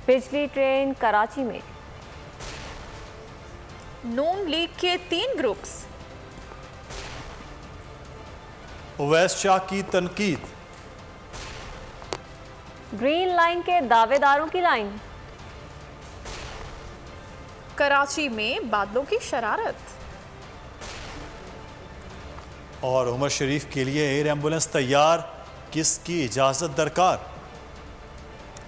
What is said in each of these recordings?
बिजली ट्रेन कराची में। नून लीग के 3 ग्रुप्स। उवैस शाह की तनकीद। ग्रीन लाइन के दावेदारों की लाइन। कराची में बादलों की शरारत। और उमर शरीफ के लिए एयर एम्बुलेंस तैयार, किसकी इजाजत दरकार।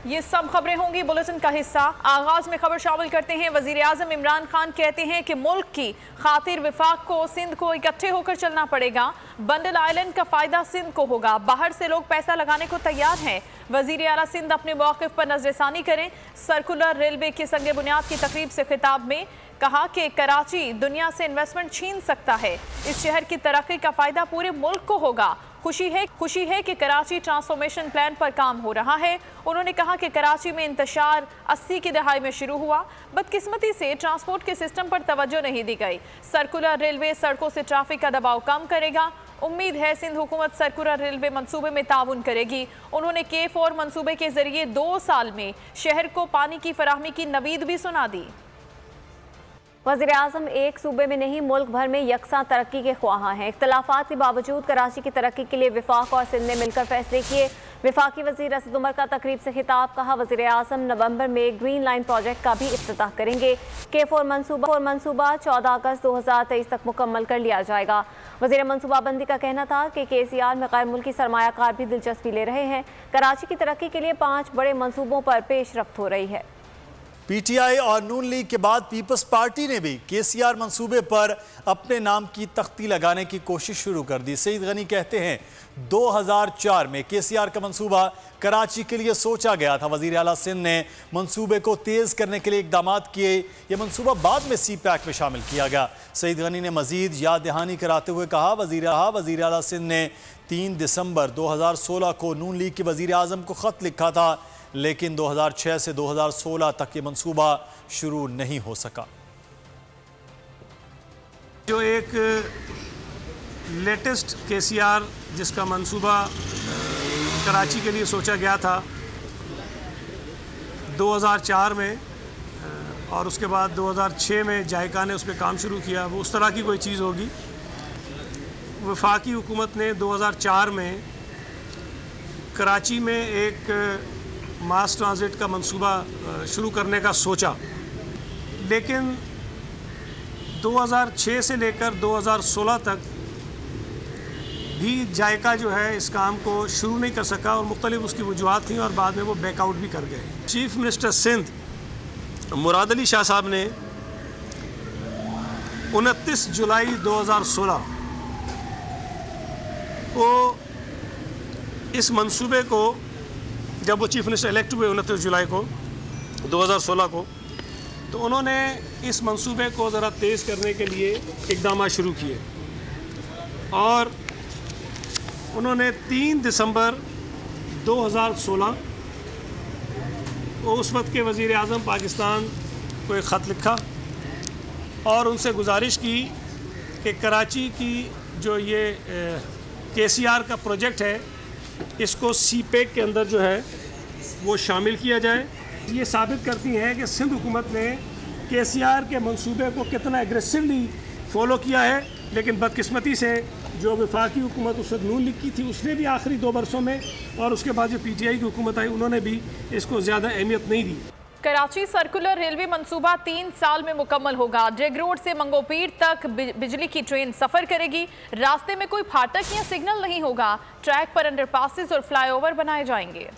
ये सब खबरें होंगी बुलेटिन का हिस्सा। आगाज में खबर शामिल करते हैं। वजीर आजम इमरान खान कहते हैं कि मुल्क की खातिर वफाक को सिंध को इकट्ठे होकर चलना पड़ेगा। बंडल आइलैंड का फायदा सिंध को होगा। बाहर से लोग पैसा लगाने को तैयार हैं। वजीर आला सिंध अपने मौक़िफ़ पर नजरसानी करें। सर्कुलर रेलवे के संगे बुनियाद की तकरीब से खिताब में कहा कि कराची दुनिया से इन्वेस्टमेंट छीन सकता है। इस शहर की तरक्की का फायदा पूरे मुल्क को होगा। खुशी है कि कराची ट्रांसफॉर्मेशन प्लान पर काम हो रहा है। उन्होंने कहा कि कराची में इंतशार 80 की दहाई में शुरू हुआ। बदकिस्मती से ट्रांसपोर्ट के सिस्टम पर तवज्जो नहीं दी गई। सर्कुलर रेलवे सड़कों से ट्रैफिक का दबाव कम करेगा। उम्मीद है सिंध हुकूमत सर्कुलर रेलवे मंसूबे में ताउन करेगी। उन्होंने K4 मंसूबे के जरिए 2 साल में शहर को पानी की फराहमी की नवीद भी सुना दी। वज़ीर आज़म एक सूबे में नहीं मुल्क भर में यकसा तरक्की के ख्वाहां हैं। इख्तलाफात के बावजूद कराची की तरक्की के लिए वफाक और सिंध ने मिलकर फैसले किए। वफाकी वज़ीर असद उमर का तकरीब से खिताब। कहा वज़ीर आज़म नवंबर में ग्रीन लाइन प्रोजेक्ट का भी इफ्तिताह करेंगे। K4 मनसूबा 14 अगस्त 2023 तक मुकम्मल कर लिया जाएगा। वज़ीर मनसूबाबंदी का कहना था कि KCR में गैर मुल्की सरमायाकार भी दिलचस्पी ले रहे हैं। कराची की तरक्की के लिए 5 बड़े मनसूबों पर पेशरफ्त हो रही है। PTI और नून लीग के बाद पीपल्स पार्टी ने भी KCR मंसूबे पर अपने नाम की तख्ती लगाने की कोशिश शुरू कर दी। सईद गनी कहते हैं 2004 में KCR का मंसूबा कराची के लिए सोचा गया था। वज़ीर आला सिंध ने मंसूबे को तेज़ करने के लिए इकदाम किए। यह मंसूबा बाद में CPAC में शामिल किया गया। सईद गनी ने मजीद याद दहानी कराते हुए कहा वज़ीर आला सिंध ने 3 दिसंबर 2016 को नून लीग के वज़ीर आज़म को ख़त लिखा था, लेकिन 2006 से 2016 तक ये मंसूबा शुरू नहीं हो सका। जो एक लेटेस्ट KCR जिसका मंसूबा कराची के लिए सोचा गया था 2004 में और उसके बाद 2006 में जायका ने उस पर काम शुरू किया, वो उस तरह की कोई चीज़ होगी। वफाकी हुकूमत ने 2004 में कराची में एक मास ट्रांजिट का मंसूबा शुरू करने का सोचा, लेकिन 2006 से लेकर 2016 तक भी जायका जो है इस काम को शुरू नहीं कर सका और मुख्तलिफ उसकी वजूहात थी और बाद में वो बैकआउट भी कर गए। चीफ मिनिस्टर सिंध मुराद अली शाह साहब ने 29 जुलाई 2016 को इस मंसूबे को, जब वो चीफ मिनिस्टर इलेक्ट हुए 29 जुलाई को 2016 को, तो उन्होंने इस मंसूबे को ज़रा तेज़ करने के लिए इक़दाम शुरू किए और उन्होंने 3 दिसंबर 2016 को उस वक्त के वज़ीर आज़म पाकिस्तान को एक ख़त लिखा और उनसे गुजारिश की कि कराची की जो ये KCR का प्रोजेक्ट है इसको CPAC के अंदर जो है वो शामिल किया जाए। ये साबित करती हैं कि सिंध हुकूमत ने KCR के मंसूबे को कितना एग्रेसिवली फॉलो किया है, लेकिन बदकिस्मती से जो वफाकी हुकूमत उस वक्त नून लीग की थी उसने भी आखिरी 2 बरसों में और उसके बाद जो PTI की हुकूमत आई उन्होंने भी इसको ज़्यादा अहमियत नहीं दी। कराची सर्कुलर रेलवे मंसूबा 3 साल में मुकम्मल होगा। ड्रैग रोड से मंगोपीर तक बिजली की ट्रेन सफर करेगी। रास्ते में कोई फाटक या सिग्नल नहीं होगा। ट्रैक पर अंडरपासेस और फ्लाईओवर बनाए जाएंगे।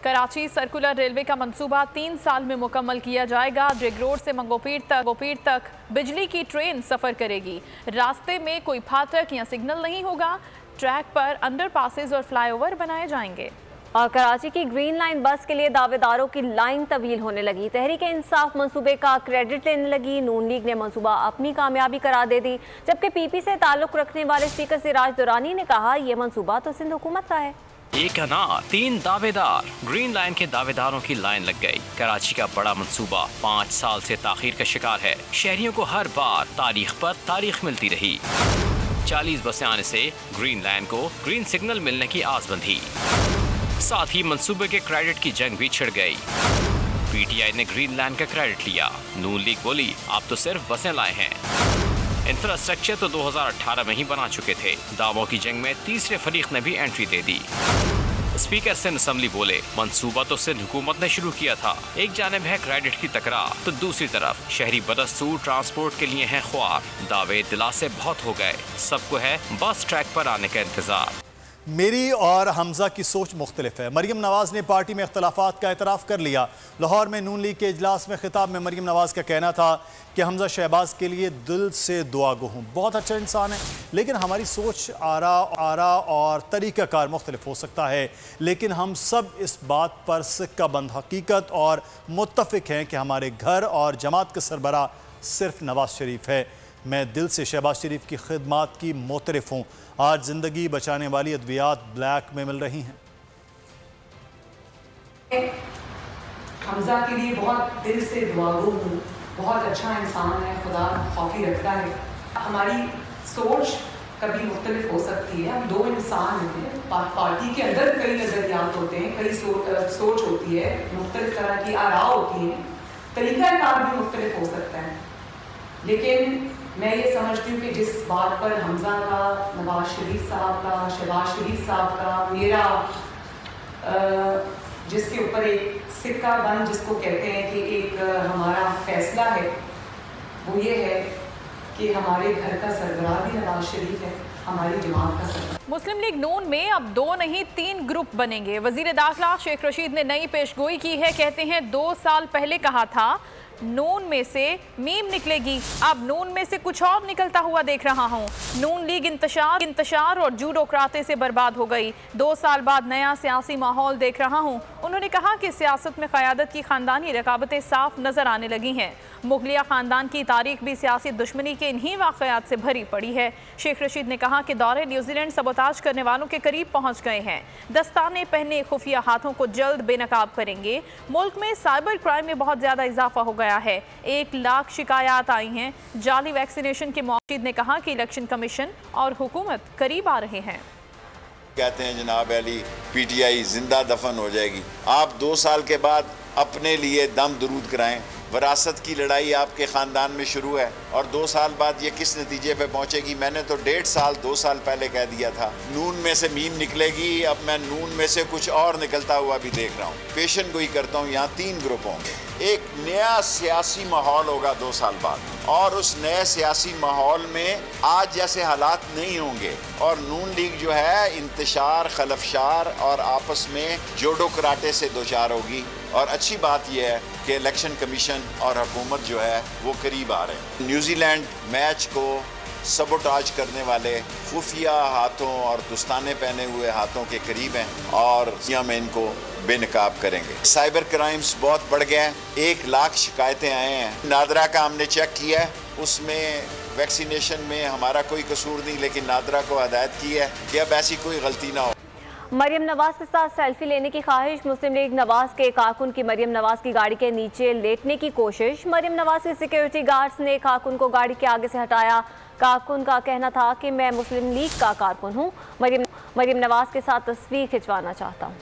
कराची सर्कुलर रेलवे का मंसूबा 3 साल में मुकम्मल किया जाएगा। ड्रैग रोड से मंगोपीर तक बिजली की ट्रेन सफर करेगी। रास्ते में कोई फाटक या सिग्नल नहीं होगा। ट्रैक पर अंडरपासेस और फ्लाईओवर बनाए जाएंगे। और कराची की ग्रीन लाइन बस के लिए दावेदारों की लाइन तवील होने लगी। तहरीक इंसाफ मंसूबे का क्रेडिट लेने लगी। नून लीग ने मंसूबा अपनी कामयाबी करार दे दी, जबकि PP से ताल्लुक रखने वाले स्पीकर सिराज दुरानी ने कहा यह मंसूबा तो सिंध हुकूमत का है। एक अनार 3 दावेदार, ग्रीन लाइन के दावेदारों की लाइन लग गई। कराची का बड़ा मंसूबा 5 साल से ताखीर का शिकार है। शहरियों को हर बार तारीख पर तारीख मिलती रही। 40 बसें आने से ग्रीन लाइन को ग्रीन सिग्नल मिलने की आस बंधी। साथ ही मंसूबे के क्रेडिट की जंग भी छिड़ गई। पीटीआई ने ग्रीन लैंड का क्रेडिट लिया। नून लीग बोली आप तो सिर्फ बसें लाए हैं। इंफ्रास्ट्रक्चर तो 2018 में ही बना चुके थे। दावों की जंग में तीसरे फरीक ने भी एंट्री दे दी। स्पीकर सिंध असम्बली बोले मंसूबा तो सिंध हुकूमत ने शुरू किया था। एक जानिब है क्रेडिट की तकरार तो दूसरी तरफ शहरी बदस्तूर ट्रांसपोर्ट के लिए हैं ख्वार। दावे दिलासे बहुत हो गए, सबको है बस ट्रैक पर आने का इंतजार। मेरी और हमजा की सोच मुख्तलिफ है। मरीम नवाज ने पार्टी में इख्तलाफात का एतराफ़ कर लिया। लाहौर में नून लीग के इजलास में खिताब में मरीम नवाज का कहना था कि हमजा शहबाज के लिए दिल से दुआ गो हूँ, बहुत अच्छा इंसान है, लेकिन हमारी सोच आरा और तरीक़ाकार मुख्तलिफ हो सकता है, लेकिन हम सब इस बात पर सिक्का बंद हकीकत और मुत्तफ़िक हैं कि हमारे घर और जमात का सरबरा सिर्फ नवाज शरीफ है। मैं दिल से शहबाज शरीफ की खिदमात की मोतरफ हूँ। आज ज़िंदगी बचाने वाली अद्वियात ब्लैक में मिल रही हैं। हमजा के लिए बहुत दिल से दुआगो हूँ, बहुत अच्छा इंसान है, खुदा खौफी रखता है। हमारी सोच कभी मुख्तलिफ हो सकती है, हम दो इंसान हैं, पार्टी के अंदर कई नज़रियात होते हैं, कई सोच होती है, मुख्तलिफ तरह की आरा होती हैं, तरीक़ाकार भी मुख्तलिफ हो सकता है। लेकिन मैं ये समझती हूँ कि जिस बात पर हमजा का, नवाज शरीफ साहब का, शहबाज शरीफ साहब का, मेरा जिसके ऊपर एक सिक्का बंद जिसको कहते हैं कि एक हमारा फैसला है, वो ये है कि हमारे घर का सरबराह भी नवाज शरीफ है, हमारी जमात का सरबराह। मुस्लिम लीग नून में अब 2 नहीं 3 ग्रुप बनेंगे। वजीर दाखिला शेख रशीद ने नई पेशगोई की है। कहते हैं 2 साल पहले कहा था नून में से मीम निकलेगी, अब नून में से कुछ और निकलता हुआ देख रहा हूँ। नून लीग इंतशार और जूडोक्राते से बर्बाद हो गई। 2 साल बाद नया सियासी माहौल देख रहा हूँ। उन्होंने कहा कि सियासत में क़यादत की ख़ानदानी रकाबतें साफ नज़र आने लगी हैं। मुगलिया ख़ानदान की तारीख भी सियासी दुश्मनी के इन्हीं वाक़यात से भरी पड़ी है। शेख रशीद ने कहा कि दौरे न्यूजीलैंड सबोताज करने वालों के करीब पहुँच गए हैं। दस्ताने पहने खुफिया हाथों को जल्द बेनकाब करेंगे। मुल्क में साइबर क्राइम में बहुत ज़्यादा इजाफा हो गया है। 1 लाख शिकायत आई हैं। जाली वैक्सीनेशन के मौजूद ने कहा कि इलेक्शन कमीशन और हुकूमत करीब आ रहे हैं। कहते हैं जनाब अली पीटीआई जिंदा दफन हो जाएगी। आप 2 साल के बाद अपने लिए दम दरूद कराएं। वरासत की लड़ाई आपके ख़ानदान में शुरू है और 2 साल बाद ये किस नतीजे पे पहुंचेगी। मैंने तो 2 साल पहले कह दिया था नून में से मीम निकलेगी। अब मैं नून में से कुछ और निकलता हुआ भी देख रहा हूँ। पेशन गोई करता हूँ, यहाँ 3 ग्रुप होंगे। एक नया सियासी माहौल होगा 2 साल बाद और उस नए सियासी माहौल में आज जैसे हालात नहीं होंगे और नून लीग जो है इंतशार, खलफशार और आपस में जोड़ो कराटे से दो चार होगी। और अच्छी बात यह है कि इलेक्शन कमीशन और हुकूमत जो है वो करीब आ रहे हैं। न्यूजीलैंड मैच को सबोटाज करने वाले खुफिया हाथों और दस्ताने पहने हुए हाथों के करीब हैं और यहाँ में इनको बेनकाब करेंगे। साइबर क्राइम्स बहुत बढ़ गए हैं। 1 लाख शिकायतें आए हैं। नादरा का हमने चेक किया है, उसमें वैक्सीनेशन में हमारा कोई कसूर नहीं, लेकिन नादरा को हदायत की है कि अब ऐसी कोई गलती ना हो। मरियम नवाज के साथ सेल्फी लेने की ख्वाहिश। मुस्लिम लीग नवाज के कारकुन की मरियम नवाज की गाड़ी के नीचे लेटने की कोशिश। मरियम नवाज के सिक्योरिटी गार्ड्स ने कारकुन को गाड़ी के आगे से हटाया। कारकुन का कहना था कि मैं मुस्लिम लीग का कारकुन हूँ, मरियम नवाज के साथ तस्वीर खिंचवाना चाहता हूँ।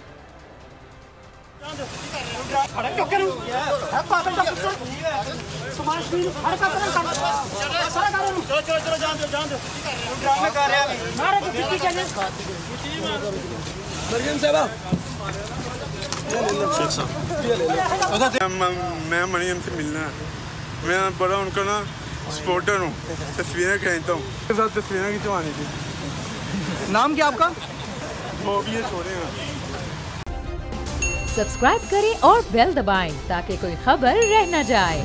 मैं मरियम से मिलना है। मैं बड़ा उनका ना सपोर्टर हूँ। तस्वीरें खींचता हूँ, उसके साथ तस्वीरें खिंचवानी थी। नाम क्या आपका? वो भी ये छोड़ेगा। सब्सक्राइब करें और बेल दबाएं ताकि कोई खबर रह न जाए।